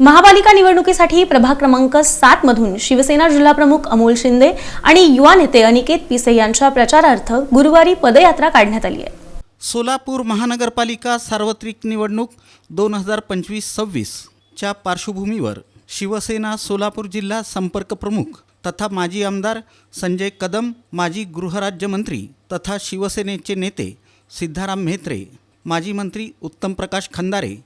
महापालिका निवडणुकीसाठी प्रभाग क्रमांक 7 मधून शिवसेना जिल्हा प्रमुख अमोल शिंदे आणि युवा नेते अनिकेत पिसे यांच्या प्रचारार्थ गुरुवारी पदयात्रा काढण्यात आली आहे। सोलापूर महानगरपालिका सार्वत्रिक निवडणूक 2025-26 च्या पार्श्वभूमीवर शिवसेना सोलापूर जिल्हा संपर्क प्रमुख तथा माजी आमदार संजय कदम, माजी गृहराज्यमंत्री तथा शिवसेनेचे नेते सिद्धाराम म्हेत्रे, माजी मंत्री उत्तम प्रकाश खंदारे,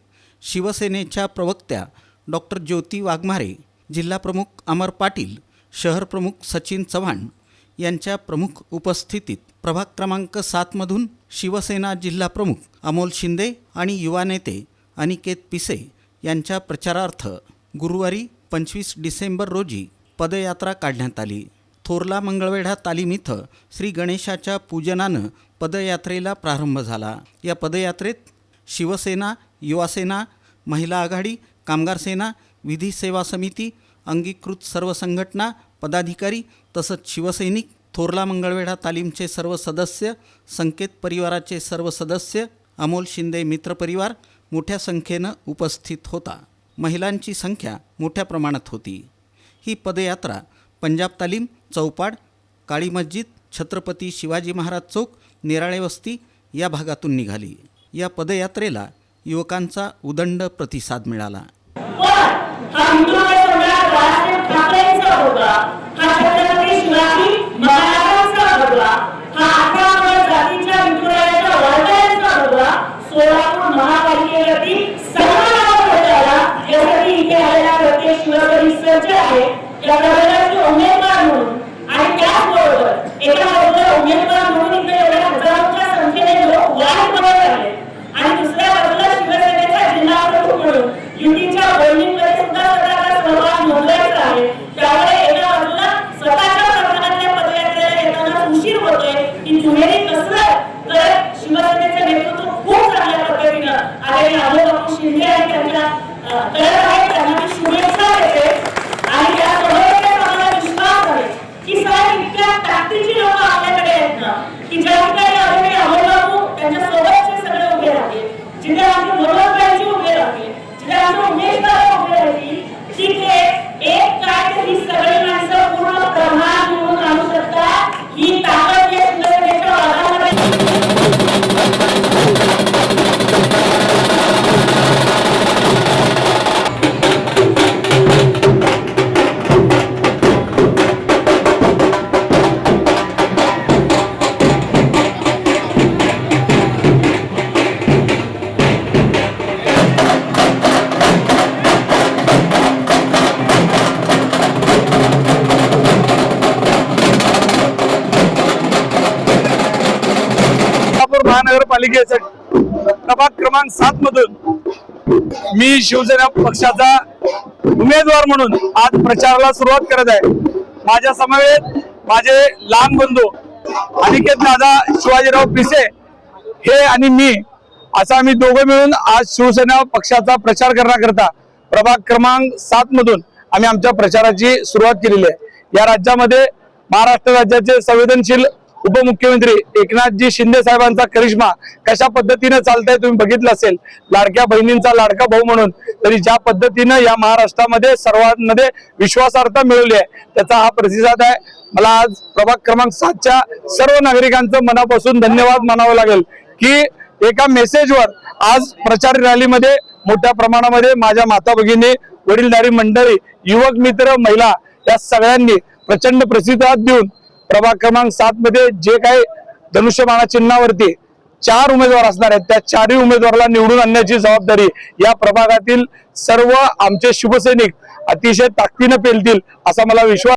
शिवसेनेच्या प्रवक्त्या डॉक्टर ज्योती वाघमारे, जिल्हा प्रमुख अमर पाटील, शहर प्रमुख सचिन चव्हाण यांच्या प्रमुख उपस्थितीत प्रभाग क्रमांक 7 मधून शिवसेना जिल्हा प्रमुख अमोल शिंदे आणि युवा नेते अनिकेत पिसे यांच्या प्रचारार्थ गुरुवारी 25 डिसेंबर रोजी पदयात्रा काढण्यात आली। थोरला मंगळवेढा तालीम इथं श्री गणेशाच्या पूजनानं पदयात्रेला प्रारंभ झाला। या पदयात्रेत शिवसेना, युवासेना, महिला आघाडी, कामगार सेना, विधी सेवा समिती, अंगीकृत सर्व संघटना, पदाधिकारी तसंच शिवसैनिक, थोरला मंगळवेढा तालीमचे सर्व सदस्य, संकेत परिवाराचे सर्व सदस्य, अमोल शिंदे मित्र परिवार मोठ्या संख्येनं उपस्थित होता। महिलांची संख्या मोठ्या प्रमाणात होती। ही पदयात्रा पंजाब तालीम, चौपाड, काळी मस्जिद, छत्रपती शिवाजी महाराज चौक, नेराळे वस्ती या भागातून निघाली। या पदयात्रेला युवकांचा उदंड प्रतिसाद मिळाला। महानगरपालिकेसाठी प्रभाग क्रमांक 7 मधून मी शिवसेना पक्षाचा उमेदवार म्हणून आज प्रचाराला सुरुवात करत आहे। माझ्या समवेत माझे लहान बंधू अनिकेत दादा शिवाजीराव पिसे हे आणि मी असा आम्ही दोघं मिळून आज शिवसेना पक्षाचा प्रचार करण्याकरता प्रभाग क्रमांक 7 मधून आम्ही आमच्या प्रचाराची सुरुवात केलेली आहे। या राज्यामध्ये महाराष्ट्र राज्याचे संवेदनशील उपमुख्यमंत्री एकनाथजी शिंदे साहेबांचा करिश्मा कशा पद्धतीने चालतंय तुम्ही बघितलं असेल। लाडक्या बहिणींचा लाडका भाऊ म्हणून तरी ज्या पद्धतीने या महाराष्ट्रामध्ये सर्वांमध्ये विश्वासार्हता मिळवली आहे त्याचा हा प्रतिसाद आहे। मला आज प्रभाग क्रमांक 7च्या सर्व नागरिकांचं मनापासून धन्यवाद मानावं लागेल की एका मेसेजवर आज प्रचार रॅलीमध्ये मोठ्या प्रमाणामध्ये माझ्या माता भगिनी, वडीलधारी मंडळी, युवक मित्र, महिला या सगळ्यांनी प्रचंड प्रतिसाद देऊन प्रभाग क्रमांक 7 मध्ये जे काही धनुष्यबाणा चिन्हावरती 4 उमेदवार असणार आहेत त्या 4ही उमेदवाराला निवडून आणण्याची जबाबदारी या प्रभागातील सर्व आमचे शिवसैनिक अतिशय ताकदीने पेलतील असा मला विश्वास